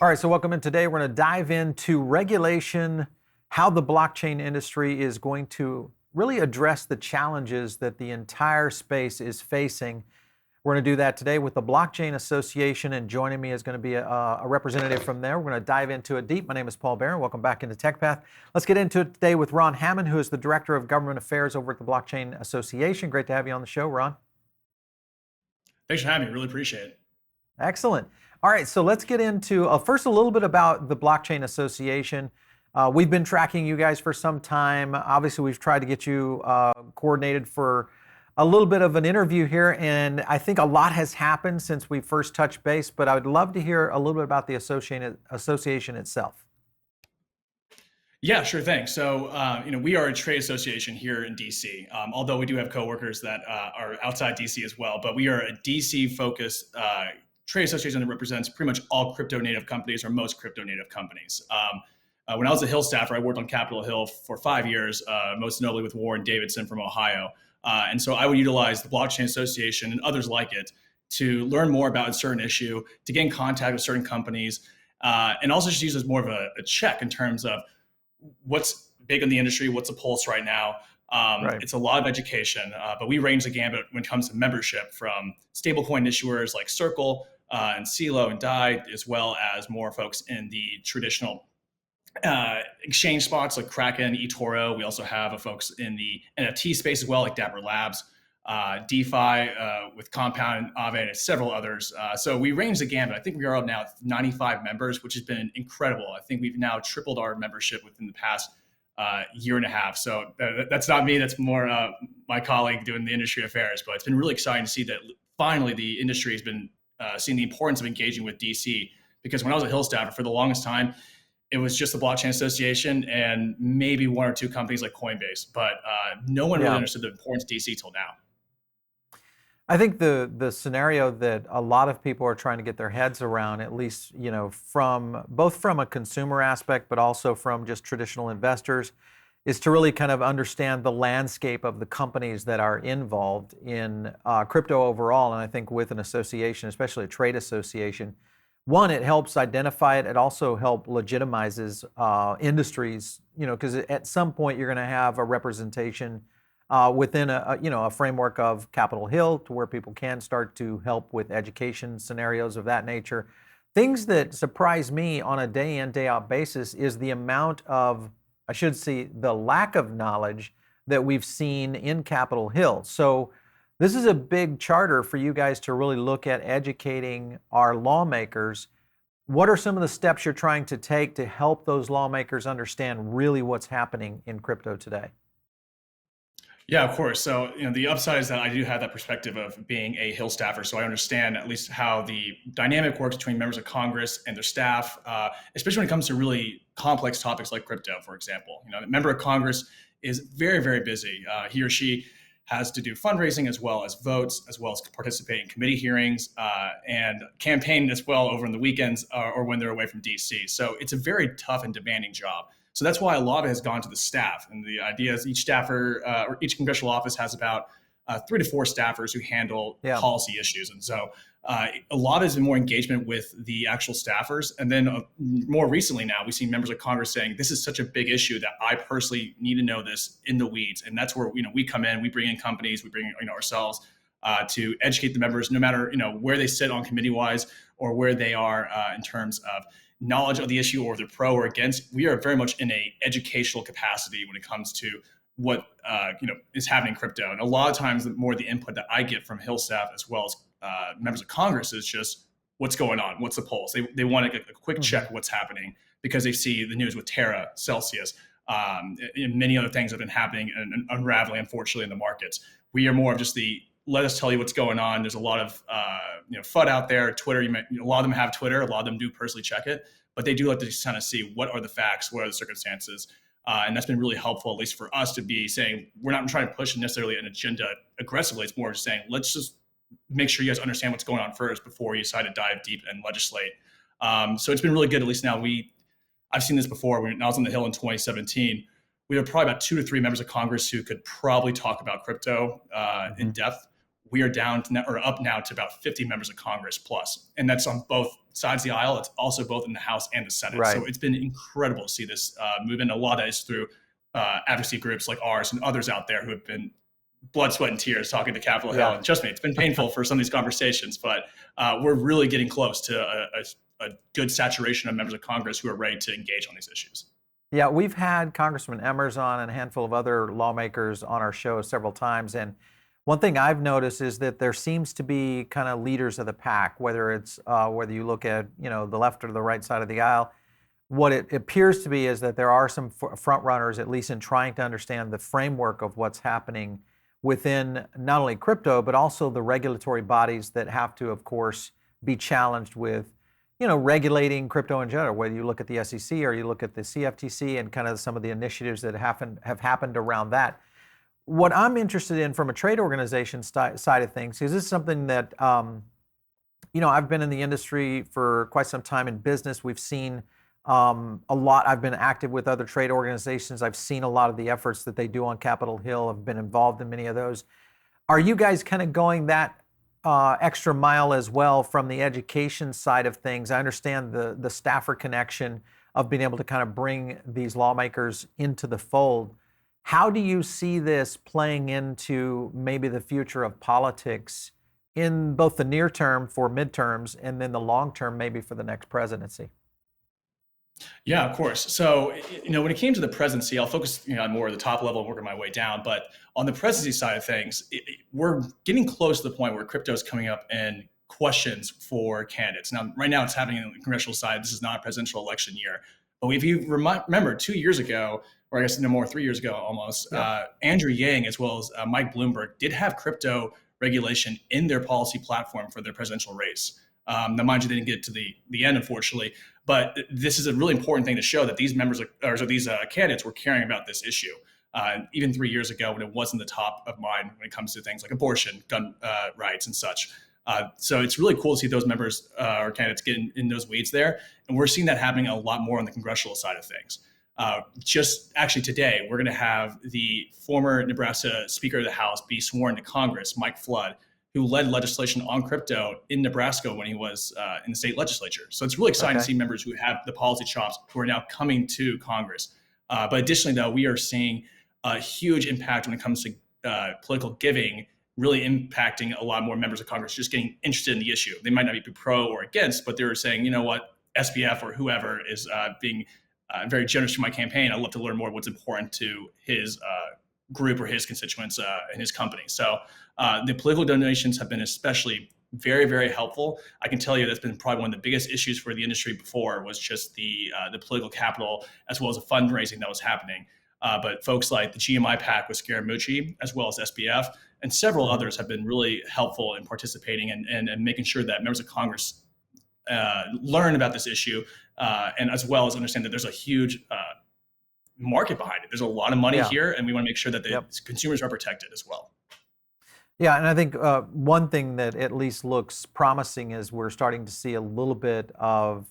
All right, so welcome in. Today. We're going to dive into regulation, how the blockchain industry is going to really address the challenges that the entire space is facing. We're going to do that today with the Blockchain Association, and joining me is going to be a representative from there. We're going to dive into it deep. My name is Paul Barron. Welcome back into Techpath. Let's get into it today with Ron Hammond, who is the Director of Government Affairs over at the Blockchain Association. Great to have you on the show, Ron. Thanks for having me. Really appreciate it. Excellent. All right, so let's get into first a little bit about the Blockchain Association. We've been tracking you guys for some time. Obviously, we've tried to get you coordinated for a little bit of an interview here, and I think a lot has happened since we first touched base, but I would love to hear a little bit about the association itself. Yeah, sure thing. So, we are a trade association here in DC, although we do have coworkers that are outside DC as well, but we are a DC-focused trade association that represents pretty much all crypto native companies, or most crypto native companies. When I was a Hill staffer, I worked on Capitol Hill for 5 years, most notably with Warren Davidson from Ohio. And so I would utilize the Blockchain Association and others like it to learn more about a certain issue, to get in contact with certain companies, and also just use it as more of a check in terms of what's big in the industry, what's the pulse right now. Right. It's a lot of education, but we range the gambit when it comes to membership, from stablecoin issuers like Circle and CeeLo and DAI, as well as more folks in the traditional exchange spots like Kraken, eToro. We also have folks in the NFT space as well, like Dapper Labs, DeFi with Compound and Aave, and several others. So we range the gamut. I think we are up now at 95 members, which has been incredible. I think we've now tripled our membership within the past year and a half. So that's not me. That's more my colleague doing the industry affairs. But it's been really exciting to see that finally the industry has been seeing the importance of engaging with DC. Because when I was a Hill staffer, for the longest time, it was just the Blockchain Association and maybe one or two companies like Coinbase. But no one really understood the importance of DC till now. I think the scenario that a lot of people are trying to get their heads around, at least from both from a consumer aspect, but also from just traditional investors, is to really kind of understand the landscape of the companies that are involved in crypto overall. And I think with an association, especially a trade association, one, it helps identify it. It also helps legitimizes industries, because at some point you're going to have a representation within a framework of Capitol Hill, to where people can start to help with education scenarios of that nature. Things that surprise me on a day in, day out basis is the amount of, I should say, the lack of knowledge that we've seen in Capitol Hill. So this is a big charter for you guys to really look at educating our lawmakers. What are some of the steps you're trying to take to help those lawmakers understand really what's happening in crypto today? Yeah, of course. So, the upside is that I do have that perspective of being a Hill staffer. So I understand at least how the dynamic works between members of Congress and their staff, especially when it comes to really complex topics like crypto, for example. A member of Congress is very, very busy. He or she has to do fundraising as well as votes, as well as participate in committee hearings and campaign as well over on the weekends or when they're away from DC. So it's a very tough and demanding job. So that's why a lot of it has gone to the staff. And the idea is each staffer or each congressional office has about 3 to 4 staffers who handle policy issues. And so a lot is more engagement with the actual staffers. And then more recently now, we've seen members of Congress saying, this is such a big issue that I personally need to know this in the weeds. And that's where we come in, we bring in companies, we bring in ourselves to educate the members, no matter where they sit on committee-wise or where they are in terms of knowledge of the issue, or they're pro or against. We are very much in a educational capacity when it comes to what is happening in crypto. And a lot of times, more the input that I get from Hill staff as well as members of Congress is just what's going on, what's the pulse. They want to get a quick check of what's happening because they see the news with Terra, Celsius, and many other things have been happening and unraveling, unfortunately, in the markets. We are more of just the let us tell you what's going on. There's a lot of FUD out there. Twitter, a lot of them have Twitter. A lot of them do personally check it, but they do like to just kind of see what are the facts, what are the circumstances. And that's been really helpful, at least for us, to be saying we're not trying to push necessarily an agenda aggressively. It's more just saying, let's just make sure you guys understand what's going on first before you decide to dive deep and legislate. So it's been really good. At least now I've seen this before. When I was on the Hill in 2017, we had probably about 2 to 3 members of Congress who could probably talk about crypto in depth. we are down to or up now to about 50 members of Congress plus, and that's on both sides of the aisle. It's also both in the House and the Senate. Right. So it's been incredible to see this movement. A lot of that is through advocacy groups like ours and others out there who have been blood, sweat, and tears talking to Capitol Hill. And trust me, it's been painful for some of these conversations, but we're really getting close to a good saturation of members of Congress who are ready to engage on these issues. Yeah, we've had Congressman Emmers on and a handful of other lawmakers on our show several times. And one thing I've noticed is that there seems to be kind of leaders of the pack, whether it's whether you look at the left or the right side of the aisle. What it appears to be is that there are some front runners, at least in trying to understand the framework of what's happening within not only crypto, but also the regulatory bodies that have to, of course, be challenged with regulating crypto in general, whether you look at the SEC or you look at the CFTC and kind of some of the initiatives that have happened around that. What I'm interested in from a trade organization side of things is this is something that, I've been in the industry for quite some time in business. We've seen a lot. I've been active with other trade organizations. I've seen a lot of the efforts that they do on Capitol Hill. I've been involved in many of those. Are you guys kind of going that extra mile as well from the education side of things? I understand the staffer connection of being able to kind of bring these lawmakers into the fold. How do you see this playing into maybe the future of politics in both the near term for midterms and then the long term maybe for the next presidency? Yeah, of course. So, when it came to the presidency, I'll focus on more of the top level, working my way down. But on the presidency side of things, we're getting close to the point where crypto is coming up in questions for candidates. Now, right now, it's happening on the congressional side. This is not a presidential election year. But if you remember 2 years ago, or I guess no more, 3 years ago almost, Andrew Yang as well as Mike Bloomberg did have crypto regulation in their policy platform for their presidential race. Now, mind you, they didn't get to the end, unfortunately. But this is a really important thing to show that these these candidates were caring about this issue, even 3 years ago when it wasn't the top of mind when it comes to things like abortion, gun rights, and such. So it's really cool to see those members or candidates get in those weeds there. And we're seeing that happening a lot more on the congressional side of things. Just actually today, we're going to have the former Nebraska Speaker of the House be sworn to Congress, Mike Flood, who led legislation on crypto in Nebraska when he was in the state legislature. So it's really exciting to see members who have the policy chops who are now coming to Congress. But additionally, though, we are seeing a huge impact when it comes to political giving, really impacting a lot more members of Congress just getting interested in the issue. They might not be pro or against, but they're saying, you know what, SBF or whoever is being very generous to my campaign. I'd love to learn more what's important to his group or his constituents and his company. So the political donations have been especially very, very helpful. I can tell you that's been probably one of the biggest issues for the industry before was just the political capital as well as the fundraising that was happening. But folks like the GMI PAC with Scaramucci, as well as SBF, and several others have been really helpful in participating and making sure that members of Congress learn about this issue and as well as understand that there's a huge market behind it. There's a lot of money here, and we want to make sure that the consumers are protected as well. Yeah, and I think one thing that at least looks promising is we're starting to see a little bit of,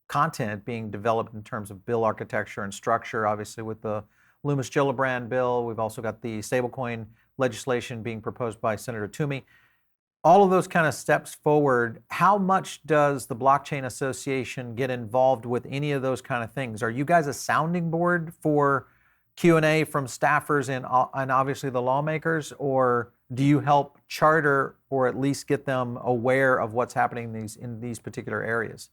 content being developed in terms of bill architecture and structure. Obviously, with the Loomis Gillibrand bill, we've also got the stablecoin legislation being proposed by Senator Toomey. All of those kind of steps forward, how much does the Blockchain Association get involved with any of those kind of things? Are you guys a sounding board for Q&A from staffers and obviously the lawmakers, or do you help charter or at least get them aware of what's happening in these particular areas?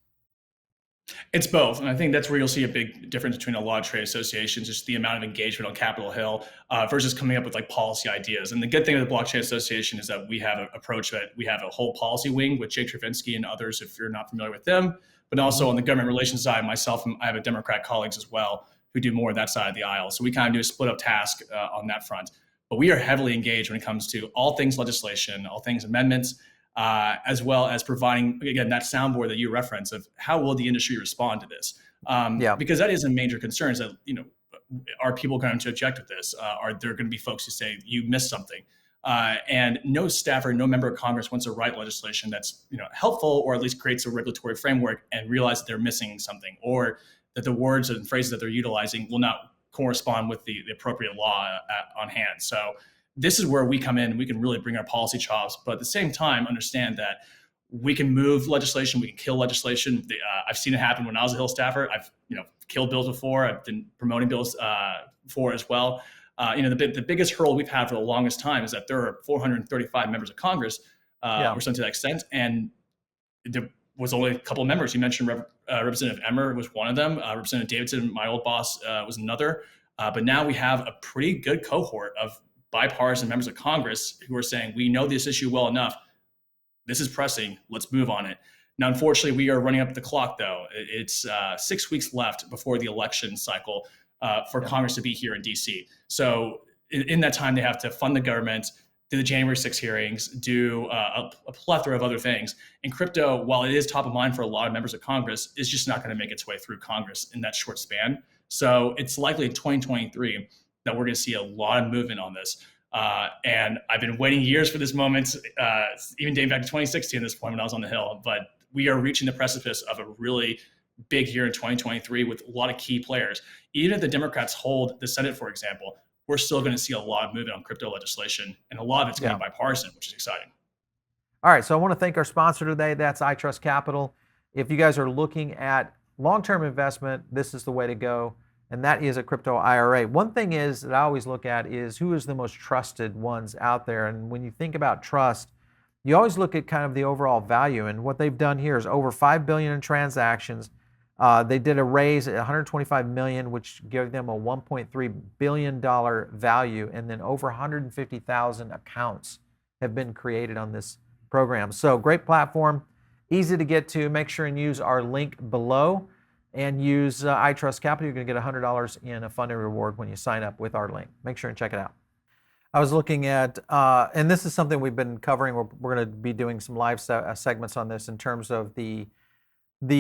It's both, and I think that's where you'll see a big difference between a lot of trade associations, just the amount of engagement on Capitol Hill versus coming up with like policy ideas. And the good thing with the Blockchain Association is that we have an approach that we have a whole policy wing with Jake Travinsky and others, if you're not familiar with them, but also on the government relations side, myself and I have a Democrat colleagues as well who do more of that side of the aisle. So we kind of do a split up task on that front. But we are heavily engaged when it comes to all things legislation, all things amendments, as well as providing, again, that soundboard that you reference of how will the industry respond to this? Because that is a major concern is that, are people going to object with this? Are there going to be folks who say you missed something? And no staffer, no member of Congress wants to write legislation that's helpful or at least creates a regulatory framework and realize that they're missing something or that the words and phrases that they're utilizing will not correspond with the appropriate law on hand. So this is where we come in. We can really bring our policy chops, but at the same time, understand that we can move legislation, we can kill legislation. I've seen it happen when I was a Hill staffer. I've killed bills before. I've been promoting bills before as well. The biggest hurdle we've had for the longest time is that there are 435 members of Congress, or something to that extent, and there was only a couple of members. You mentioned Representative Emmer was one of them. Representative Davidson, my old boss, was another. But now we have a pretty good cohort of bipartisan members of Congress who are saying, we know this issue well enough. This is pressing. Let's move on it. Now, unfortunately, we are running up the clock, though. It's 6 weeks left before the election cycle for Congress to be here in D.C. So in that time, they have to fund the government, do the January 6 hearings, do a plethora of other things. And crypto, while it is top of mind for a lot of members of Congress, is just not going to make its way through Congress in that short span. So it's likely in 2023 that we're going to see a lot of movement on this. And I've been waiting years for this moment, even dating back to 2016 at this point when I was on the Hill. But we are reaching the precipice of a really big year in 2023 with a lot of key players. Even if the Democrats hold the Senate, for example, we're still going to see a lot of movement on crypto legislation, and a lot of it's going to be bipartisan, which is exciting. All right, so I want to thank our sponsor today. That's iTrust Capital. If you guys are looking at long-term investment, this is the way to go, and that is a crypto IRA. One thing is that I always look at is who is the most trusted ones out there, and when you think about trust, you always look at kind of the overall value, and what they've done here is over $5 billion in transactions. They did a raise at $125 million, which gave them a $1.3 billion value, and then over 150,000 accounts have been created on this program. So great platform, easy to get to. Make sure and use our link below and use iTrust Capital. You're going to get $100 in a funding reward when you sign up with our link. Make sure and check it out. I was looking at, and this is something we've been covering. We're going to be doing some live segments on this in terms of the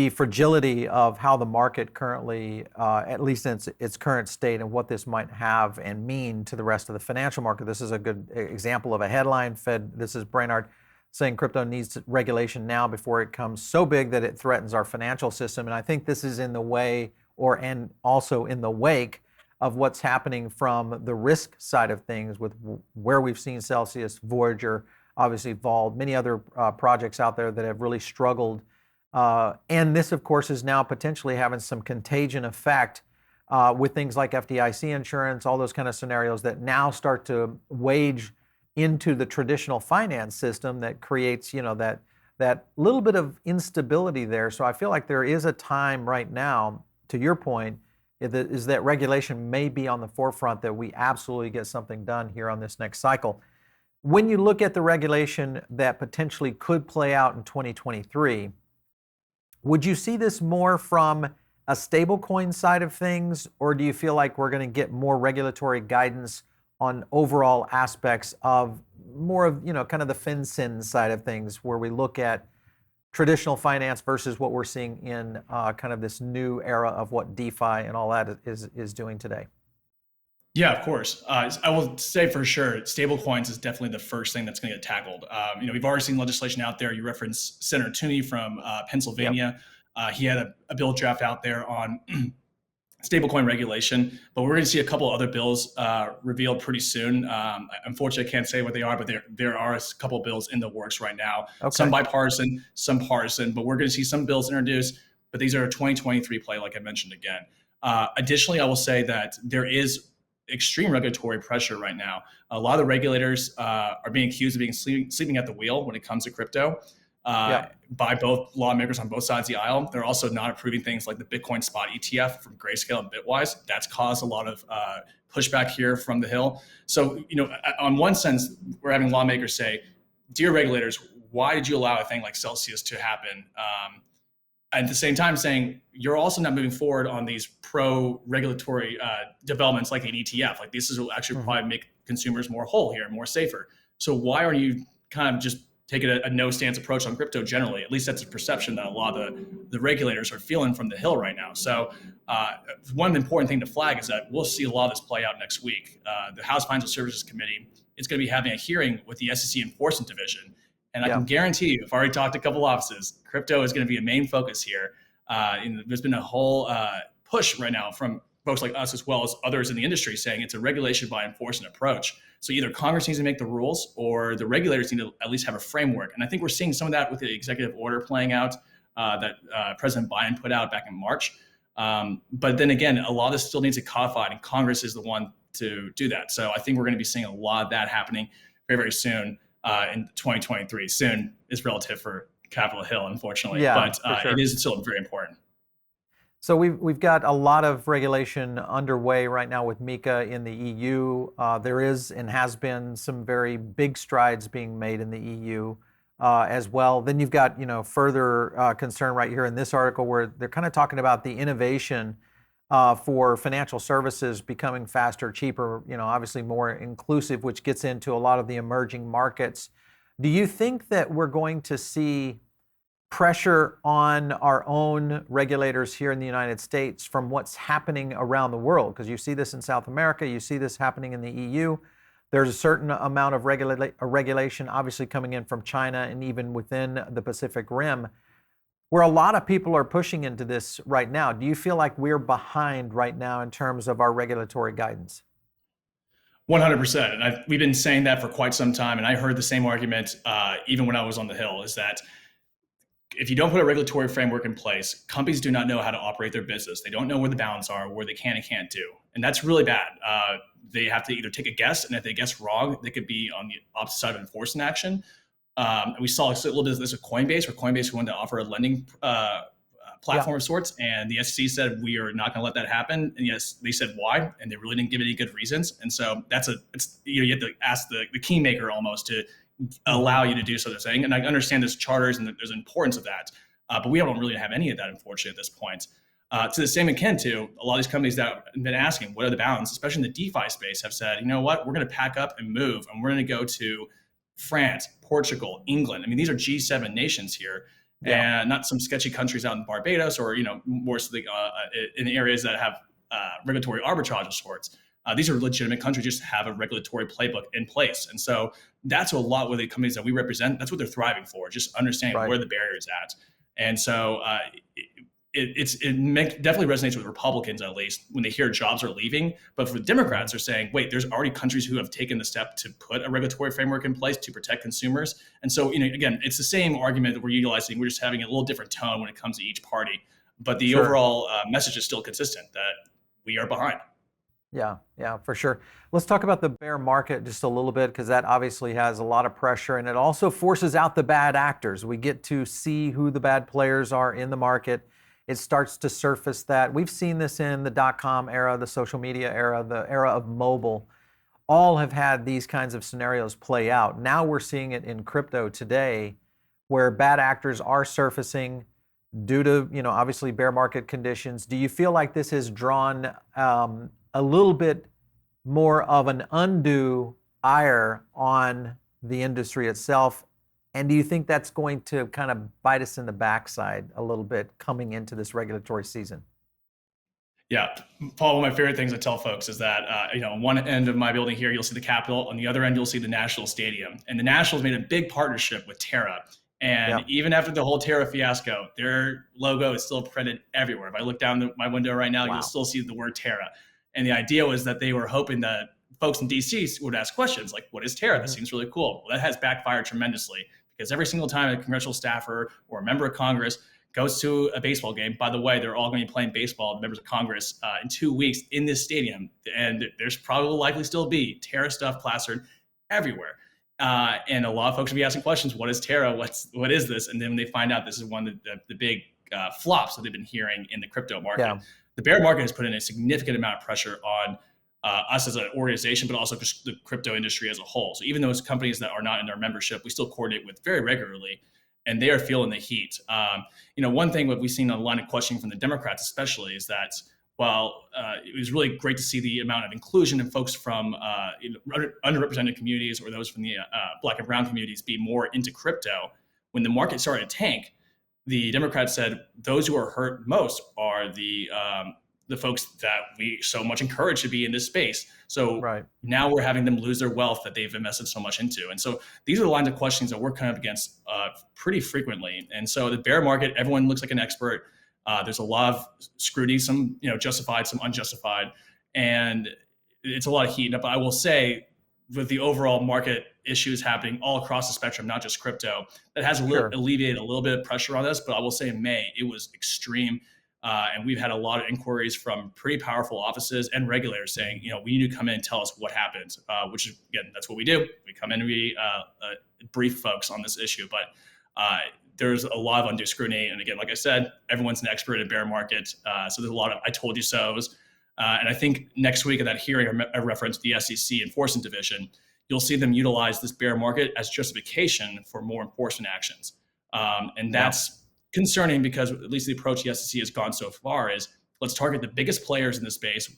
fragility of how the market currently, at least in its current state, and what this might have and mean to the rest of the financial market. This is a good example of a headline. This is Brainard saying crypto needs regulation now before it becomes so big that it threatens our financial system. And I think this is in the way, and also in the wake of what's happening from the risk side of things, with where we've seen Celsius, Voyager, obviously Vault, many other projects out there that have really struggled. And this, of course, is now potentially having some contagion effect with things like FDIC insurance, all those kind of scenarios that now start to wage into the traditional finance system that creates, that little bit of instability there. So I feel like there is a time right now, to your point, is that regulation may be on the forefront, that we absolutely get something done here on this next cycle. When you look at the regulation that potentially could play out in 2023, would you see this more from a stablecoin side of things, or do you feel like we're going to get more regulatory guidance on overall aspects of more of, kind of the FinCEN side of things, where we look at traditional finance versus what we're seeing in kind of this new era of what DeFi and all that is doing today? Yeah, of course. I will say for sure, stablecoins is definitely the first thing that's going to get tackled. We've already seen legislation out there. You referenced Senator Tooney from Pennsylvania. Yep. He had a bill draft out there on stablecoin regulation, but we're going to see a couple other bills revealed pretty soon. Unfortunately, I can't say what they are, but there are a couple bills in the works right now. Okay. Some bipartisan, some partisan, but we're going to see some bills introduced, but these are a 2023 play, like I mentioned again. Additionally, I will say that there is extreme regulatory pressure right now. A lot of the regulators are being accused of being sleeping at the wheel when it comes to crypto. By both lawmakers on both sides of the aisle. They're also not approving things like the Bitcoin spot ETF from Grayscale and Bitwise. That's caused a lot of pushback here from the Hill. So, on one sense, we're having lawmakers say, dear regulators, why did you allow a thing like Celsius to happen? At the same time saying, you're also not moving forward on these pro-regulatory developments like an ETF. Like, this will actually probably make consumers more whole here, more safer. So why are you kind of just taking a no stance approach on crypto generally? At least that's a perception that a lot of the regulators are feeling from the Hill right now. So one important thing to flag is that we'll see a lot of this play out next week. The House Financial Services Committee is going to be having a hearing with the SEC Enforcement Division. And I can guarantee you, I've already talked to a couple offices, crypto is going to be a main focus here. And there's been a whole push right now from folks like us as well as others in the industry saying it's a regulation by enforcement approach. So either Congress needs to make the rules or the regulators need to at least have a framework. And I think we're seeing some of that with the executive order playing out that President Biden put out back in March. But then again, a lot of this still needs to be codified, and Congress is the one to do that. So I think we're going to be seeing a lot of that happening very, very soon in 2023. Soon is relative for Capitol Hill, unfortunately, but sure. It is still very important. So we've got a lot of regulation underway right now with MiCA in the EU. There is and has been some very big strides being made in the EU as well. Then you've got further concern right here in this article where they're kind of talking about the innovation for financial services becoming faster, cheaper, obviously more inclusive, which gets into a lot of the emerging markets. Do you think that we're going to see pressure on our own regulators here in the United States from what's happening around the world? Because you see this in South America, you see this happening in the EU. There's a certain amount of regulation obviously coming in from China and even within the Pacific Rim, where a lot of people are pushing into this right now. Do you feel like we're behind right now in terms of our regulatory guidance? 100%. And we've been saying that for quite some time. And I heard the same argument even when I was on the Hill, is that if you don't put a regulatory framework in place, companies do not know how to operate their business. They don't know where the bounds are, where they can and can't do. And that's really bad. They have to either take a guess, and if they guess wrong, they could be on the opposite side of enforcement action. We saw a little bit of this with Coinbase, where Coinbase wanted to offer a lending platform of sorts, and the SEC said, we are not going to let that happen. And yes, they said why, and they really didn't give any good reasons. And so you have to ask the kingmaker almost to allow you to do such a thing. And I understand there's charters and there's importance of that, but we don't really have any of that, unfortunately, at this point. To the same extent, too, a lot of these companies that have been asking, what are the bounds, especially in the DeFi space, have said, you know what, we're going to pack up and move, and we're going to go to France, Portugal, England. I mean, these are G7 nations here, and not some sketchy countries out in Barbados or, more so in areas that have regulatory arbitrage of sorts. These are legitimate countries, just have a regulatory playbook in place. And so that's a lot where the companies that we represent, that's what they're thriving for, just understanding where the barrier is at. And so it definitely resonates with Republicans, at least, when they hear jobs are leaving. But for Democrats, they're saying, wait, there's already countries who have taken the step to put a regulatory framework in place to protect consumers. And so, again, it's the same argument that we're utilizing. We're just having a little different tone when it comes to each party. But the overall message is still consistent, that we are behind. Yeah, for sure. Let's talk about the bear market just a little bit, because that obviously has a lot of pressure, and it also forces out the bad actors. We get to see who the bad players are in the market. It starts to surface that. We've seen this in the .com era, the social media era, the era of mobile. All have had these kinds of scenarios play out. Now we're seeing it in crypto today, where bad actors are surfacing due to, obviously bear market conditions. Do you feel like this has drawn a little bit more of an undue ire on the industry itself? And do you think that's going to kind of bite us in the backside a little bit coming into this regulatory season? Yeah, Paul, one of my favorite things I tell folks is that, on one end of my building here, you'll see the Capitol. On the other end, you'll see the National Stadium. And the Nationals made a big partnership with Terra. And even after the whole Terra fiasco, their logo is still printed everywhere. If I look down my window right now, you'll still see the word Terra. And the idea was that they were hoping that folks in DC would ask questions like, what is Terra? That seems really cool. Well, that has backfired tremendously, because every single time a congressional staffer or a member of Congress goes to a baseball game, by the way, they're all going to be playing baseball, the members of Congress, in 2 weeks in this stadium. And there's probably likely still be Terra stuff plastered everywhere. And a lot of folks will be asking questions. What is Terra? What is this? And then when they find out this is one of the big flops that they've been hearing in the crypto market, the bear market has put in a significant amount of pressure on us as an organization, but also just the crypto industry as a whole. So even those companies that are not in our membership, we still coordinate with very regularly, and they are feeling the heat. One thing that we've seen a line of questioning from the Democrats especially is that while it was really great to see the amount of inclusion and folks from underrepresented communities or those from the Black and brown communities be more into crypto, when the market started to tank, the Democrats said those who are hurt most are the folks that we so much encourage to be in this space. So now we're having them lose their wealth that they've invested so much into. And so these are the lines of questions that we're kind of against pretty frequently. And so the bear market, everyone looks like an expert. There's a lot of scrutiny, some justified, some unjustified, and it's a lot of heat. But I will say, with the overall market issues happening all across the spectrum, not just crypto, that has Sure. alleviated a little bit of pressure on us. But I will say in May, it was extreme. And we've had a lot of inquiries from pretty powerful offices and regulators saying, we need to come in and tell us what happened, which is, again, that's what we do. We come in and we brief folks on this issue. But there's a lot of undue scrutiny. And again, like I said, everyone's an expert in bear market. So there's a lot of I told you so's. And I think next week at that hearing, I referenced the SEC Enforcement Division, you'll see them utilize this bear market as justification for more enforcement actions. And that's concerning because at least the approach the SEC has gone so far is let's target the biggest players in the space,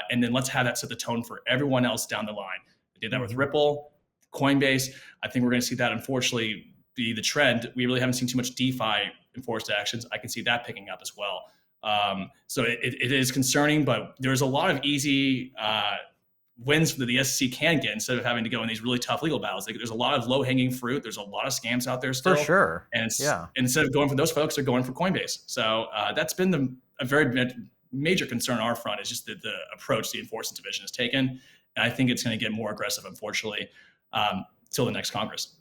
and then let's have that set the tone for everyone else down the line. They did that with Ripple, Coinbase. I think we're going to see that, unfortunately, be the trend. We really haven't seen too much DeFi enforced actions. I can see that picking up as well. So it is concerning, but there's a lot of easy wins that the SEC can get instead of having to go in these really tough legal battles. There's a lot of low-hanging fruit. There's a lot of scams out there still. For sure. And instead of going for those folks, they're going for Coinbase. So that's been a very major concern on our front, is just the approach the Enforcement Division has taken. And I think it's going to get more aggressive, unfortunately, till the next Congress.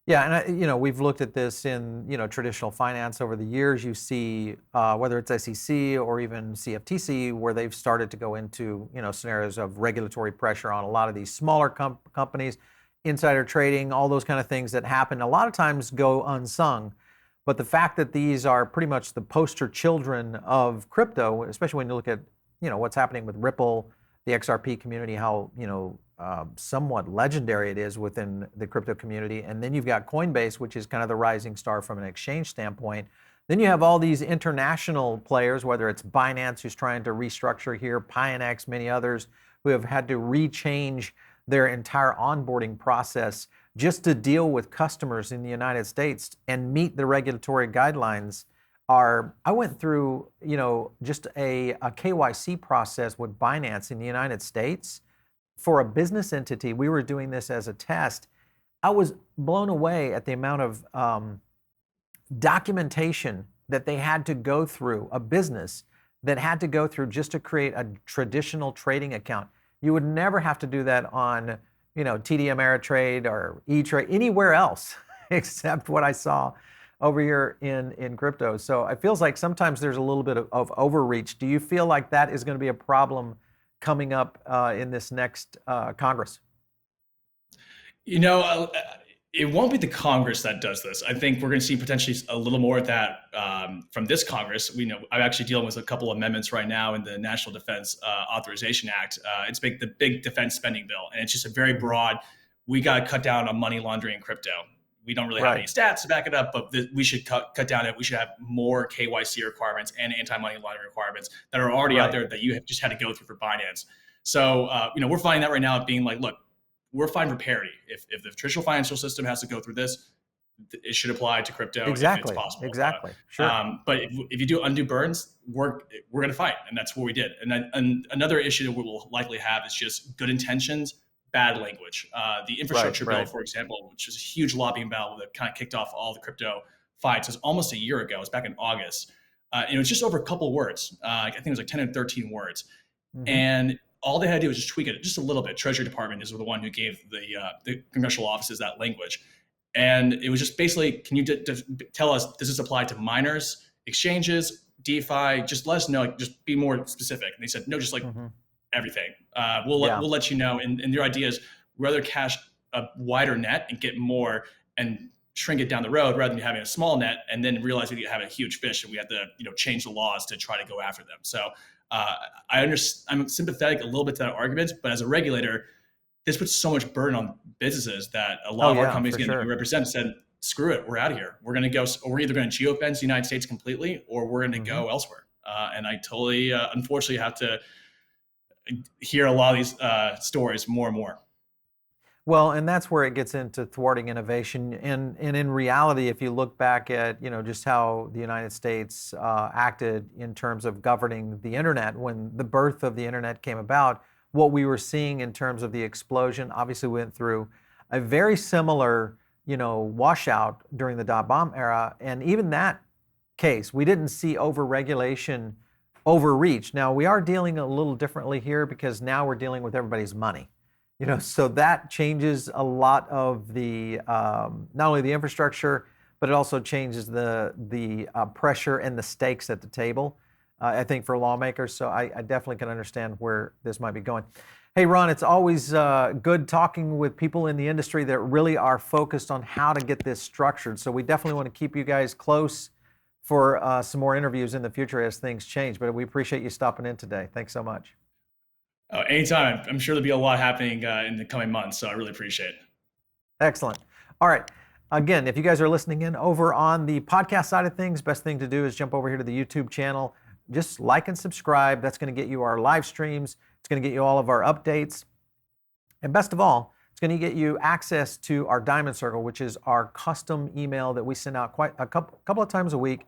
Yeah, and we've looked at this in traditional finance over the years. You see whether it's SEC or even CFTC, where they've started to go into scenarios of regulatory pressure on a lot of these smaller companies, insider trading, all those kind of things that happen. A lot of times go unsung, but the fact that these are pretty much the poster children of crypto, especially when you look at what's happening with Ripple, the XRP community, how somewhat legendary it is within the crypto community. And then you've got Coinbase, which is kind of the rising star from an exchange standpoint. Then you have all these international players, whether it's Binance, who's trying to restructure here, Pionex, many others who have had to rechange their entire onboarding process just to deal with customers in the United States and meet the regulatory guidelines. I went through, just a KYC process with Binance in the United States for a business entity. We were doing this as a test. I was blown away at the amount of documentation that they had to go through, a business that had to go through just to create a traditional trading account. You would never have to do that on, TD Ameritrade or E-Trade, anywhere else except what I saw over here in crypto. So it feels like sometimes there's a little bit of overreach. Do you feel like that is going to be a problem coming up in this next Congress? It won't be the Congress that does this. I think we're going to see potentially a little more of that from this Congress. I'm actually dealing with a couple of amendments right now in the National Defense Authorization Act. It's the big defense spending bill, and it's just a very broad. We got to cut down on money laundering and crypto. We don't really have any stats to back it up, but we should cut down it. We should have more KYC requirements and anti-money laundering requirements that are already out there that you have just had to go through for Binance. So, we're finding that right now being like, look, we're fine for parity. If the traditional financial system has to go through this, it should apply to crypto if it's possible. Exactly. Sure. But if you do undue burns, we're going to fight, and that's what we did. And another issue that we will likely have is just good intentions, bad language. The infrastructure bill, for example, which is a huge lobbying battle that kind of kicked off all the crypto fights, was almost a year ago. It was back in August. It was just over a couple of words. I think it was like 10 or 13 words. And all they had to do was just tweak it just a little bit. Treasury Department is the one who gave the congressional offices that language. And it was just basically, can you tell us, does this apply to miners, exchanges, DeFi? Just let us know, just be more specific. And they said, no, just like everything. We'll let you know. And their idea is rather cash a wider net and get more and shrink it down the road rather than having a small net and then realize we have a huge fish and we have to change the laws to try to go after them. So I'm sympathetic a little bit to that argument, but as a regulator, this puts so much burden on businesses that a lot of our companies we represent said, screw it, we're out of here. We're going to go, or we're either going to geofence the United States completely, or we're going to go elsewhere. And I totally, unfortunately, have to hear a lot of these stories more and more. Well, and that's where it gets into thwarting innovation. And in reality, if you look back at just how the United States acted in terms of governing the internet, when the birth of the internet came about, what we were seeing in terms of the explosion, obviously we went through a very similar washout during the dot-bomb era, and even that case. We didn't see overregulation, overreach. Now we are dealing a little differently here because now we're dealing with everybody's money. So that changes a lot of the not only the infrastructure, but it also changes the pressure and the stakes at the table. I think for lawmakers. So I definitely can understand where this might be going. Hey, Ron, it's always good talking with people in the industry that really are focused on how to get this structured. So we definitely want to keep you guys close for some more interviews in the future as things change. But we appreciate you stopping in today. Thanks so much. Anytime. I'm sure there'll be a lot happening in the coming months, so I really appreciate it. Excellent. All right. Again, if you guys are listening in over on the podcast side of things, best thing to do is jump over here to the YouTube channel. Just like and subscribe. That's going to get you our live streams. It's going to get you all of our updates. And best of all, it's going to get you access to our Diamond Circle, which is our custom email that we send out quite a couple of times a week.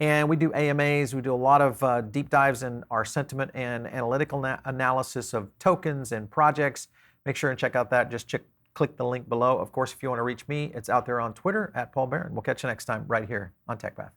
And we do AMAs. We do a lot of deep dives in our sentiment and analytical analysis of tokens and projects. Make sure and check out that. Just click the link below. Of course, if you want to reach me, it's out there on Twitter @Paul Barron. We'll catch you next time right here on TechPath.